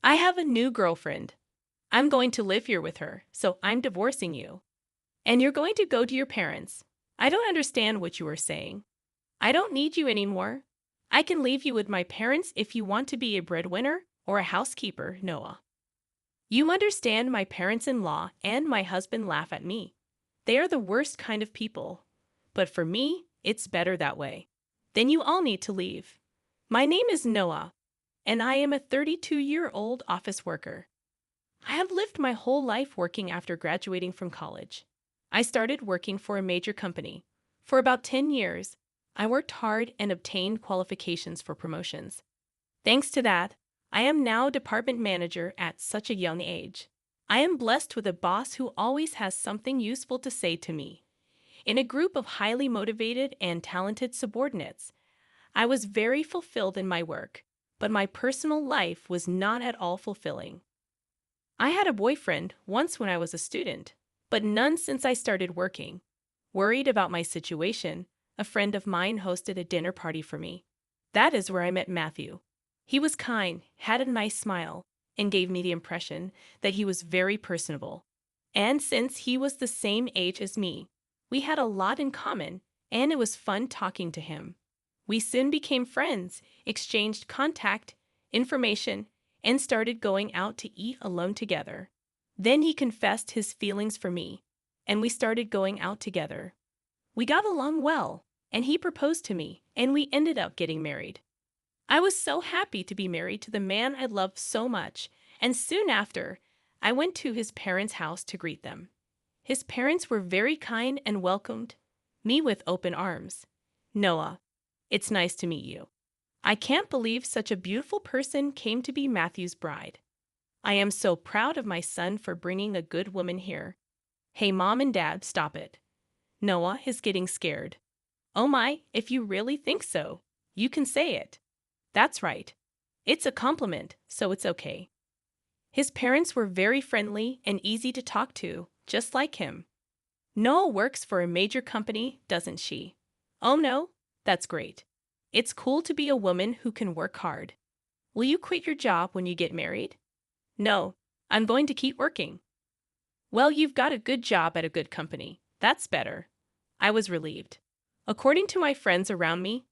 I have a new girlfriend. I'm going to live here with her, so I'm divorcing you. And you're going to go to your parents. I don't understand what you are saying. I don't need you anymore. I can leave you with my parents if you want to be a breadwinner or a housekeeper, Noah. You understand my parents-in-law and my husband laugh at me. They are the worst kind of people. But for me, it's better that way. Then you all need to leave. My name is Noah, and I am a 32-year-old office worker. I have lived my whole life working after graduating from college. I started working for a major company. For about 10 years, I worked hard and obtained qualifications for promotions. Thanks to that, I am now department manager at such a young age. I am blessed with a boss who always has something useful to say to me. In a group of highly motivated and talented subordinates, I was very fulfilled in my work, but my personal life was not at all fulfilling. I had a boyfriend once when I was a student, but none since I started working. Worried about my situation, a friend of mine hosted a dinner party for me. That is where I met Matthew. He was kind, had a nice smile, and gave me the impression that he was very personable. And since he was the same age as me, we had a lot in common, and it was fun talking to him. We soon became friends, exchanged contact, information, and started going out to eat alone together. Then he confessed his feelings for me, and we started going out together. We got along well, and he proposed to me, and we ended up getting married. I was so happy to be married to the man I loved so much, and soon after, I went to his parents' house to greet them. His parents were very kind and welcomed me with open arms. Noah, it's nice to meet you. I can't believe such a beautiful person came to be Matthew's bride. I am so proud of my son for bringing a good woman here. Hey, Mom and Dad, stop it. Noah is getting scared. Oh my, if you really think so, you can say it. That's right. It's a compliment, so it's okay. His parents were very friendly and easy to talk to, just like him. Noah works for a major company, doesn't she? Oh no, that's great. It's cool to be a woman who can work hard. Will you quit your job when you get married? No, I'm going to keep working. Well, you've got a good job at a good company. That's better. I was relieved. According to my friends around me,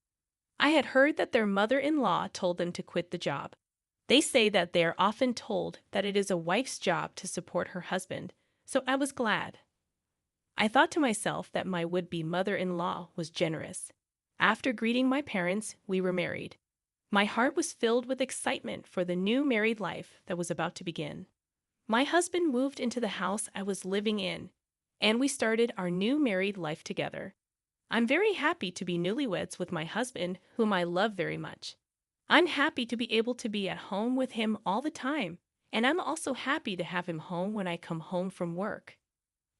I had heard that their mother-in-law told them to quit the job. They say that they are often told that it is a wife's job to support her husband, so I was glad. I thought to myself that my would-be mother-in-law was generous. After greeting my parents, we were married. My heart was filled with excitement for the new married life that was about to begin. My husband moved into the house I was living in, and we started our new married life together. I'm very happy to be newlyweds with my husband, whom I love very much. I'm happy to be able to be at home with him all the time, and I'm also happy to have him home when I come home from work.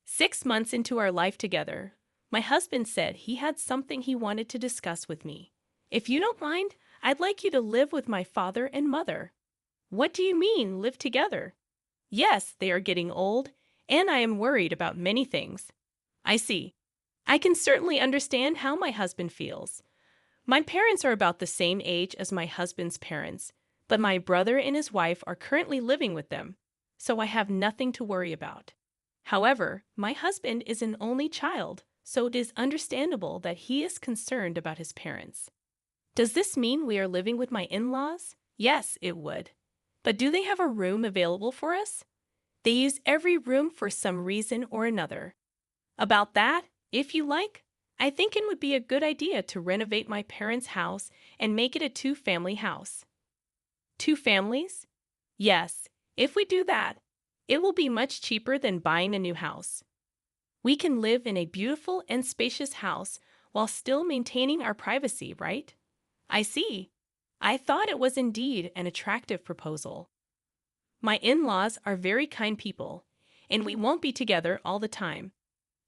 6 months into our life together, my husband said he had something he wanted to discuss with me. If you don't mind, I'd like you to live with my father and mother. What do you mean, live together? Yes, they are getting old, and I am worried about many things. I see. I can certainly understand how my husband feels. My parents are about the same age as my husband's parents, but my brother and his wife are currently living with them, so I have nothing to worry about. However, my husband is an only child, so it is understandable that he is concerned about his parents. Does this mean we are living with my in-laws? Yes, it would. But do they have a room available for us? They use every room for some reason or another. About that, if you like, I think it would be a good idea to renovate my parents' house and make it a two-family house. 2 families? Yes, if we do that, it will be much cheaper than buying a new house. We can live in a beautiful and spacious house while still maintaining our privacy, right? I see. I thought it was indeed an attractive proposal. My in-laws are very kind people, and we won't be together all the time.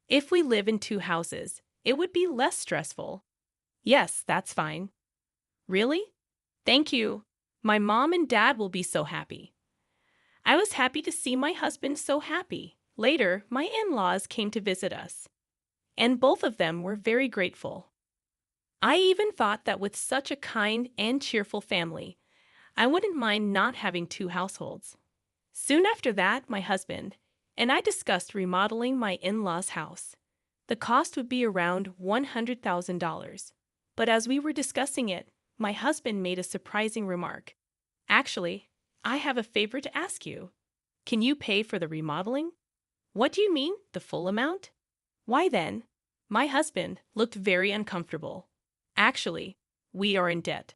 If we live in 2 houses, it would be less stressful. Yes, that's fine. Really? Thank you. My mom and dad will be so happy. I was happy to see my husband so happy. Later, my in-laws came to visit us, and both of them were very grateful. I even thought that with such a kind and cheerful family, I wouldn't mind not having two households. Soon after that, my husband and I discussed remodeling my in-laws' house. The cost would be around $100,000. But as we were discussing it, my husband made a surprising remark. Actually, I have a favor to ask you. Can you pay for the remodeling? What do you mean, the full amount? Why then? My husband looked very uncomfortable. Actually, we are in debt.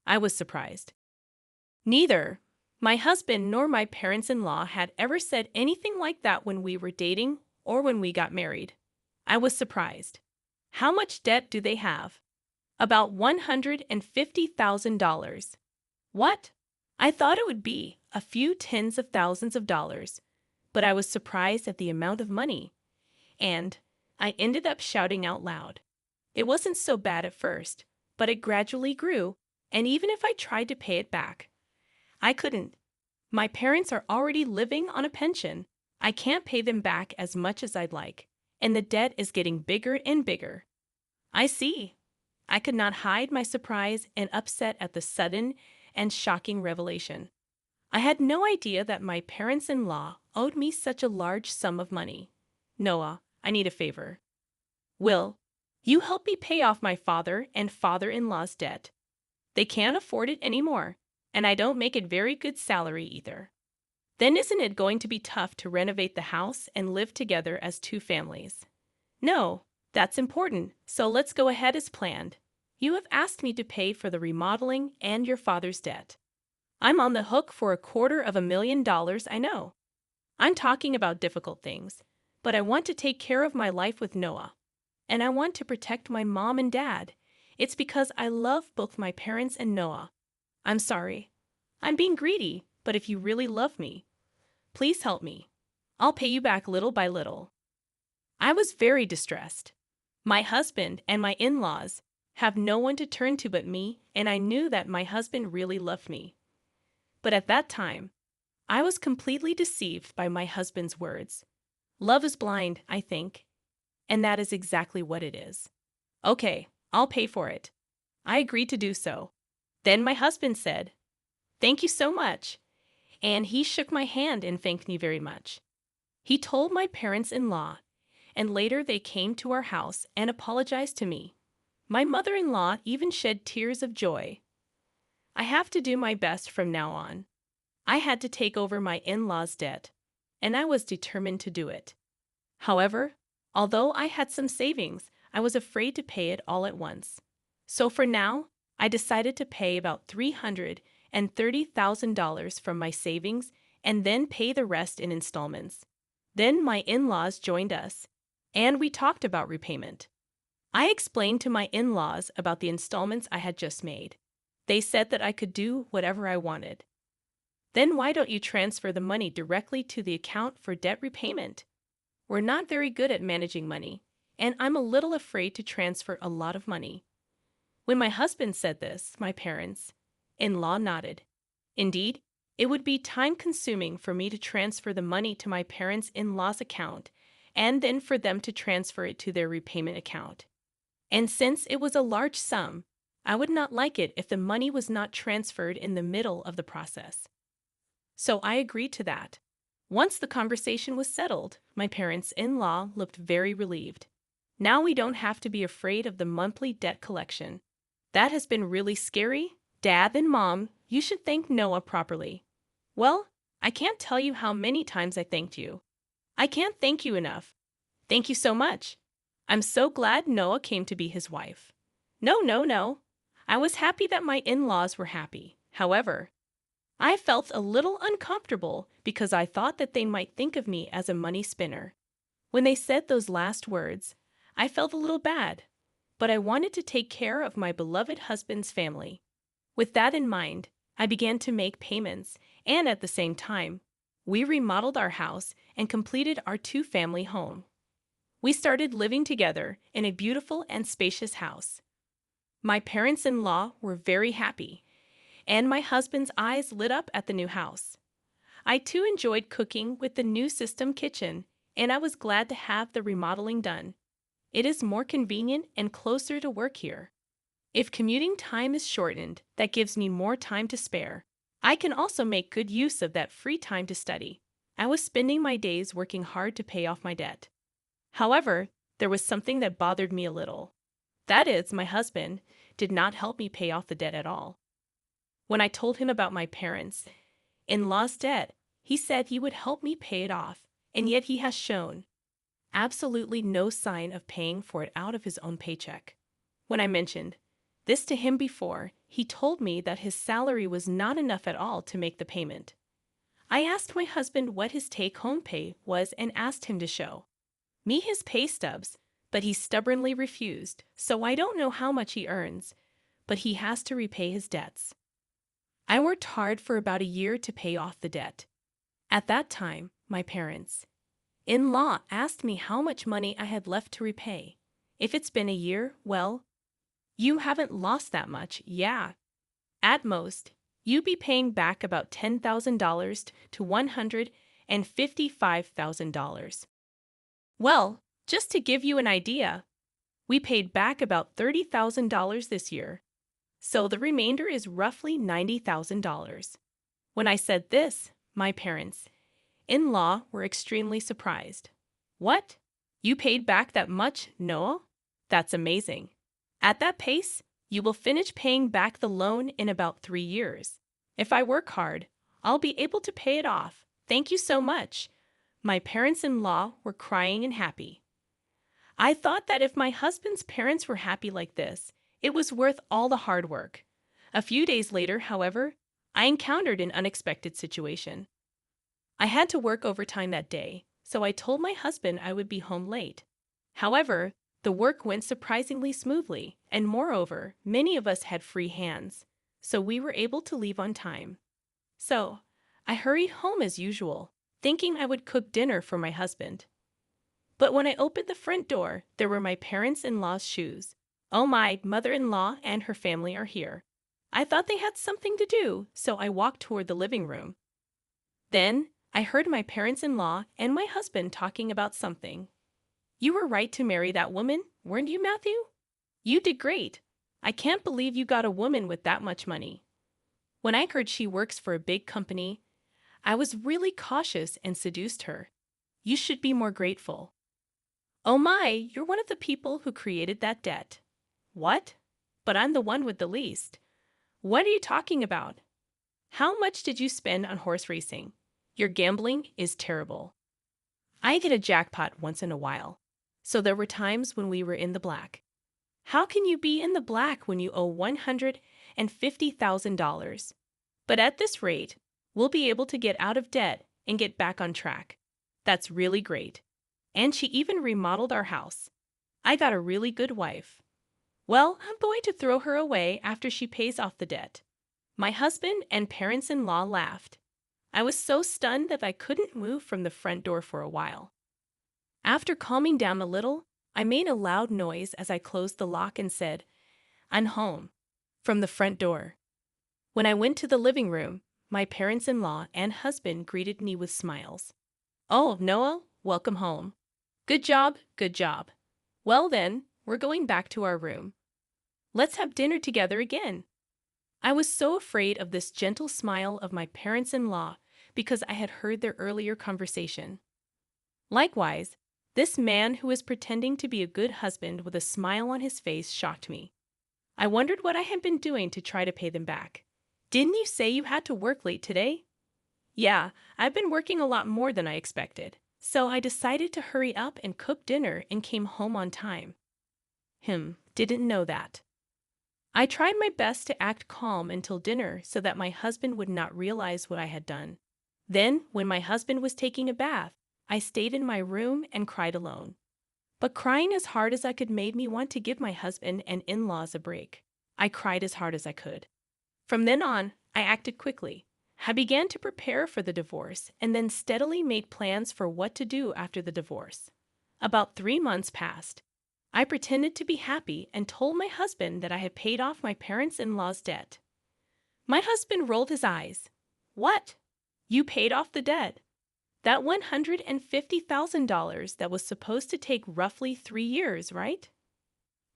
I was surprised. Neither my husband nor my parents-in-law had ever said anything like that when we were dating or when we got married. I was surprised. How much debt do they have? About $150,000. What? I thought it would be a few tens of thousands of dollars, but I was surprised at the amount of money. And I ended up shouting out loud. It wasn't so bad at first, but it gradually grew, and even if I tried to pay it back, I couldn't. My parents are already living on a pension. I can't pay them back as much as I'd like, and the debt is getting bigger and bigger. I see. I could not hide my surprise and upset at the sudden and shocking revelation. I had no idea that my parents-in-law owed me such a large sum of money. Noah, I need a favor. Will you help me pay off my father and father-in-law's debt? They can't afford it anymore, and I don't make a very good salary either. Then isn't it going to be tough to renovate the house and live together as two families? No, that's important, so let's go ahead as planned. You have asked me to pay for the remodeling and your father's debt. I'm on the hook for $250,000, I know. I'm talking about difficult things, but I want to take care of my life with Noah. And I want to protect my mom and dad. It's because I love both my parents and Noah. I'm sorry. I'm being greedy, but if you really love me, please help me. I'll pay you back little by little. I was very distressed. My husband and my in-laws have no one to turn to but me, and I knew that my husband really loved me. But at that time, I was completely deceived by my husband's words. Love is blind, I think, and that is exactly what it is. Okay, I'll pay for it. I agreed to do so. Then my husband said, "Thank you so much," and he shook my hand and thanked me very much. He told my parents-in-law, and later they came to our house and apologized to me. My mother-in-law even shed tears of joy. I have to do my best from now on. I had to take over my in-laws' debt, and I was determined to do it. However, although I had some savings, I was afraid to pay it all at once. So for now, I decided to pay about $330,000 from my savings and then pay the rest in installments. Then my in-laws joined us, and we talked about repayment. I explained to my in-laws about the installments I had just made. They said that I could do whatever I wanted. Then why don't you transfer the money directly to the account for debt repayment? We're not very good at managing money, and I'm a little afraid to transfer a lot of money. When my husband said this, my parents-in-law nodded. Indeed, it would be time-consuming for me to transfer the money to my parents-in-law's account and then for them to transfer it to their repayment account. And since it was a large sum, I would not like it if the money was not transferred in the middle of the process. So I agreed to that. Once the conversation was settled, my parents-in-law looked very relieved. Now we don't have to be afraid of the monthly debt collection. That has been really scary. Dad and Mom, you should thank Noah properly. Well, I can't tell you how many times I thanked you. I can't thank you enough. Thank you so much. I'm so glad Noah came to be his wife. No. I was happy that my in-laws were happy. However, I felt a little uncomfortable because I thought that they might think of me as a money spinner. When they said those last words, I felt a little bad, but I wanted to take care of my beloved husband's family. With that in mind, I began to make payments, and at the same time, we remodeled our house and completed our two-family home. We started living together in a beautiful and spacious house. My parents-in-law were very happy, and my husband's eyes lit up at the new house. I too enjoyed cooking with the new system kitchen, and I was glad to have the remodeling done. It is more convenient and closer to work here. If commuting time is shortened, that gives me more time to spare. I can also make good use of that free time to study. I was spending my days working hard to pay off my debt. However, there was something that bothered me a little. That is, my husband did not help me pay off the debt at all. When I told him about my parents' in-laws' debt, he said he would help me pay it off, and yet he has shown absolutely no sign of paying for it out of his own paycheck. When I mentioned this to him before, he told me that his salary was not enough at all to make the payment. I asked my husband what his take-home pay was and asked him to show me his pay stubs, but he stubbornly refused, so I don't know how much he earns, but he has to repay his debts. I worked hard for about a year to pay off the debt. At that time, my parents-in-law asked me how much money I had left to repay. If it's been a year, well, you haven't lost that much, yeah. At most, you'd be paying back about $10,000 to $155,000. Well, just to give you an idea, we paid back about $30,000 this year, so the remainder is roughly $90,000. When I said this, my parents-in-law were extremely surprised. What? You paid back that much, Noah? That's amazing. At that pace, you will finish paying back the loan in about 3 years. If I work hard, I'll be able to pay it off. Thank you so much. My parents-in-law were crying and happy. I thought that if my husband's parents were happy like this, it was worth all the hard work. A few days later, however, I encountered an unexpected situation. I had to work overtime that day, so I told my husband I would be home late. However, the work went surprisingly smoothly, and moreover, many of us had free hands, so we were able to leave on time. So, I hurried home as usual, thinking I would cook dinner for my husband. But when I opened the front door, there were my parents-in-law's shoes. Oh, my mother-in-law and her family are here. I thought they had something to do, so I walked toward the living room. Then, I heard my parents-in-law and my husband talking about something. You were right to marry that woman, weren't you, Matthew? You did great. I can't believe you got a woman with that much money. When I heard she works for a big company, I was really cautious and seduced her. You should be more grateful. Oh my, you're one of the people who created that debt. What? But I'm the one with the least. What are you talking about? How much did you spend on horse racing? Your gambling is terrible. I get a jackpot once in a while, so there were times when we were in the black. How can you be in the black when you owe $150,000? But at this rate, we'll be able to get out of debt and get back on track. That's really great. And she even remodeled our house. I got a really good wife. Well, I'm going to throw her away after she pays off the debt. My husband and parents-in-law laughed. I was so stunned that I couldn't move from the front door for a while. After calming down a little, I made a loud noise as I closed the lock and said, "I'm home," from the front door. When I went to the living room, my parents-in-law and husband greeted me with smiles. "Oh, Noah, welcome home. Good job, good job. Well then, we're going back to our room. Let's have dinner together again." I was so afraid of this gentle smile of my parents-in-law because I had heard their earlier conversation. Likewise, this man who was pretending to be a good husband with a smile on his face shocked me. I wondered what I had been doing to try to pay them back. "Didn't you say you had to work late today?" "Yeah, I've been working a lot more than I expected, so I decided to hurry up and cook dinner and came home on time." Didn't know that. I tried my best to act calm until dinner so that my husband would not realize what I had done. Then, when my husband was taking a bath, I stayed in my room and cried alone. But crying as hard as I could made me want to give my husband and in-laws a break. I cried as hard as I could. From then on, I acted quickly. I began to prepare for the divorce and then steadily made plans for what to do after the divorce. About 3 months passed. I pretended to be happy and told my husband that I had paid off my parents-in-law's debt. My husband rolled his eyes. "What? You paid off the debt? That $150,000 that was supposed to take roughly 3 years, right?"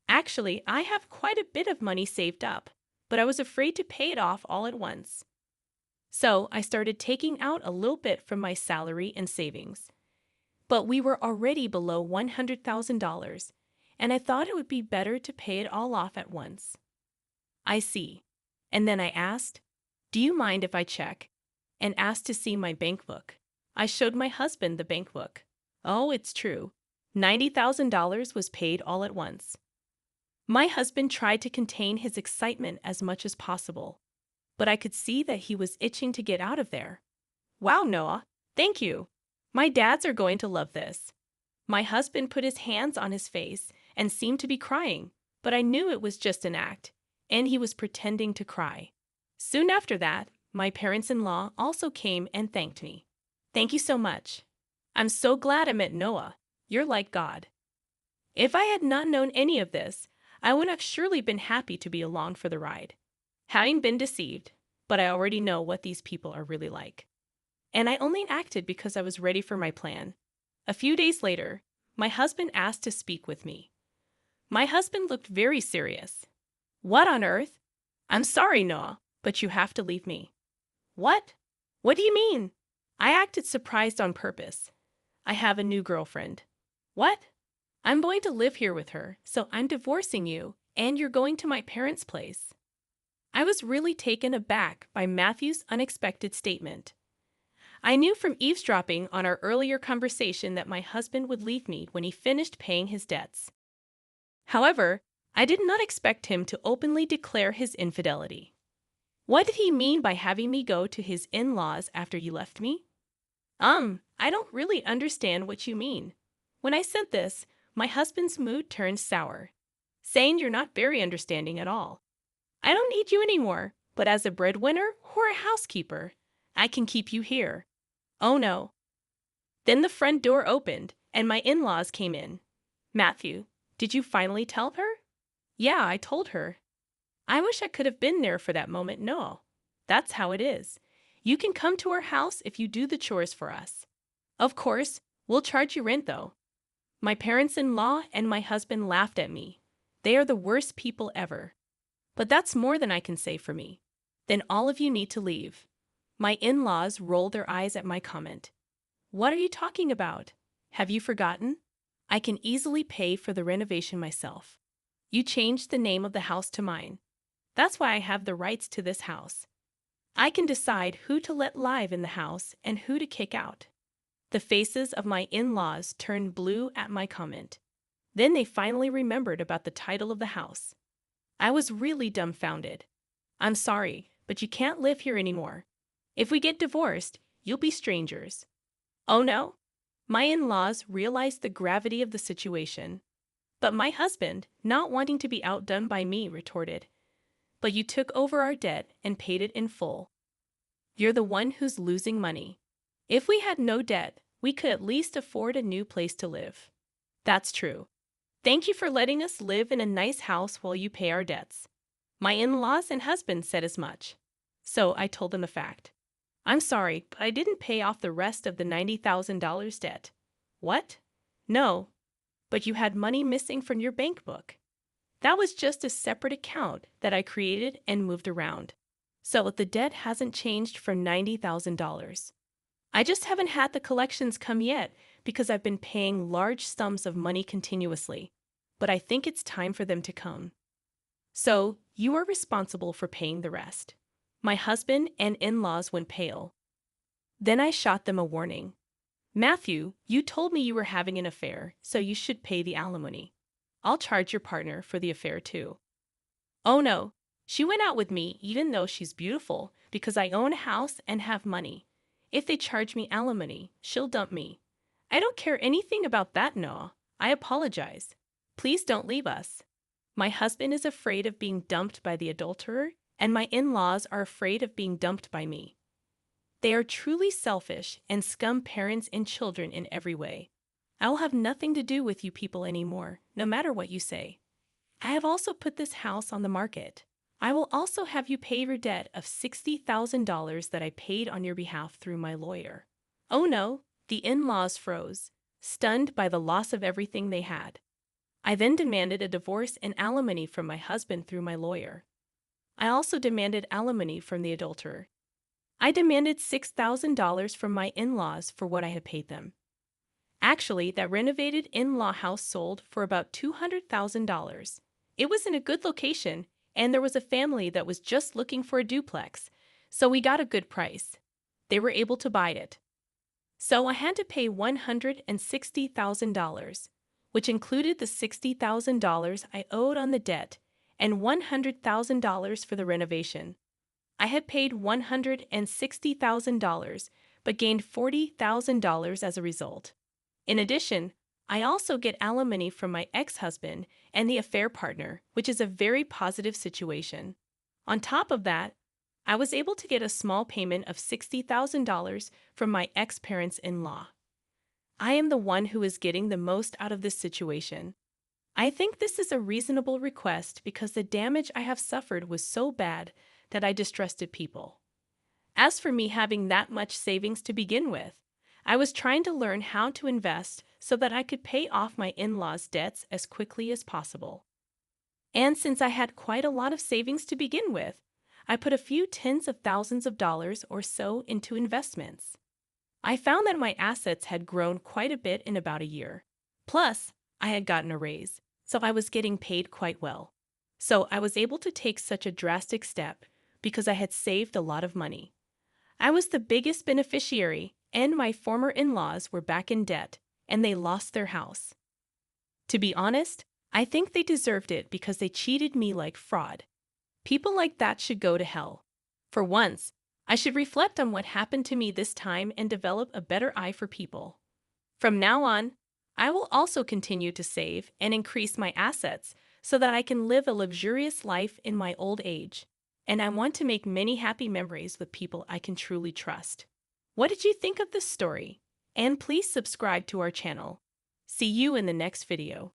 "Actually, I have quite a bit of money saved up, but I was afraid to pay it off all at once." So I started taking out a little bit from my salary and savings. But we were already below $100,000, and I thought it would be better to pay it all off at once. I see. And then I asked, "Do you mind if I check?" And asked to see my bank book. I showed my husband the bank book. Oh, it's true. $90,000 was paid all at once. My husband tried to contain his excitement as much as possible, but I could see that he was itching to get out of there. Wow, Noah, thank you. My dads are going to love this. My husband put his hands on his face and seemed to be crying, but I knew it was just an act, and he was pretending to cry. Soon after that, my parents-in-law also came and thanked me. Thank you so much. I'm so glad I met Noah. You're like God. If I had not known any of this, I would have surely been happy to be along for the ride. Having been deceived, but I already know what these people are really like. And I only acted because I was ready for my plan. A few days later, my husband asked to speak with me. My husband looked very serious. What on earth? I'm sorry, Noah, but you have to leave me. What? What do you mean? I acted surprised on purpose. I have a new girlfriend. What? I'm going to live here with her, so I'm divorcing you, and you're going to my parents' place. I was really taken aback by Matthew's unexpected statement. I knew from eavesdropping on our earlier conversation that my husband would leave me when he finished paying his debts. However, I did not expect him to openly declare his infidelity. What did he mean by having me go to his in-laws after you left me? I don't really understand what you mean. When I said this, my husband's mood turned sour, saying you're not very understanding at all. I don't need you anymore, but as a breadwinner or a housekeeper, I can keep you here. Oh no. Then the front door opened, and my in-laws came in. Matthew, did you finally tell her? Yeah, I told her. I wish I could have been there for that moment. No. That's how it is. You can come to our house if you do the chores for us. Of course, we'll charge you rent though. My parents-in-law and my husband laughed at me. They are the worst people ever. But that's more than I can say for me. Then all of you need to leave. My in-laws rolled their eyes at my comment. What are you talking about? Have you forgotten? I can easily pay for the renovation myself. You changed the name of the house to mine. That's why I have the rights to this house. I can decide who to let live in the house and who to kick out. The faces of my in-laws turned blue at my comment. Then they finally remembered about the title of the house. I was really dumbfounded. I'm sorry, but you can't live here anymore. If we get divorced, you'll be strangers. Oh no? My in-laws realized the gravity of the situation. But my husband, not wanting to be outdone by me, retorted, "But you took over our debt and paid it in full. You're the one who's losing money. If we had no debt, we could at least afford a new place to live." That's true. Thank you for letting us live in a nice house while you pay our debts. My in-laws and husband said as much. So I told them the fact. I'm sorry, but I didn't pay off the rest of the $90,000 debt. What? No. But you had money missing from your bank book. That was just a separate account that I created and moved around. So the debt hasn't changed from $90,000. I just haven't had the collections come yet because I've been paying large sums of money continuously. But I think it's time for them to come. So you are responsible for paying the rest. My husband and in-laws went pale. Then I shot them a warning. Matthew, you told me you were having an affair, so you should pay the alimony. I'll charge your partner for the affair too. Oh no, she went out with me even though she's beautiful because I own a house and have money. If they charge me alimony, she'll dump me. I don't care anything about that, Noah. I apologize. Please don't leave us. My husband is afraid of being dumped by the adulterer, and my in-laws are afraid of being dumped by me. They are truly selfish and scum parents and children in every way. I will have nothing to do with you people anymore, no matter what you say. I have also put this house on the market. I will also have you pay your debt of $60,000 that I paid on your behalf through my lawyer. Oh no, the in-laws froze, stunned by the loss of everything they had. I then demanded a divorce and alimony from my husband through my lawyer. I also demanded alimony from the adulterer. I demanded $6,000 from my in-laws for what I had paid them. Actually, that renovated in-law house sold for about $200,000. It was in a good location, and there was a family that was just looking for a duplex, so we got a good price. They were able to buy it. So I had to pay $160,000, which included the $60,000 I owed on the debt and $100,000 for the renovation. I had paid $160,000 but gained $40,000 as a result. In addition, I also get alimony from my ex-husband and the affair partner, which is a very positive situation. On top of that, I was able to get a small payment of $60,000 from my ex-parents-in-law. I am the one who is getting the most out of this situation. I think this is a reasonable request because the damage I have suffered was so bad that I distrusted people. As for me having that much savings to begin with, I was trying to learn how to invest so that I could pay off my in-laws' debts as quickly as possible. And since I had quite a lot of savings to begin with, I put a few tens of thousands of dollars or so into investments. I found that my assets had grown quite a bit in about a year. Plus, I had gotten a raise, so I was getting paid quite well. So I was able to take such a drastic step because I had saved a lot of money. I was the biggest beneficiary, and my former in-laws were back in debt, and they lost their house. To be honest, I think they deserved it because they cheated me like fraud. People like that should go to hell. For once, I should reflect on what happened to me this time and develop a better eye for people. From now on, I will also continue to save and increase my assets so that I can live a luxurious life in my old age. And I want to make many happy memories with people I can truly trust. What did you think of this story? And please subscribe to our channel. See you in the next video.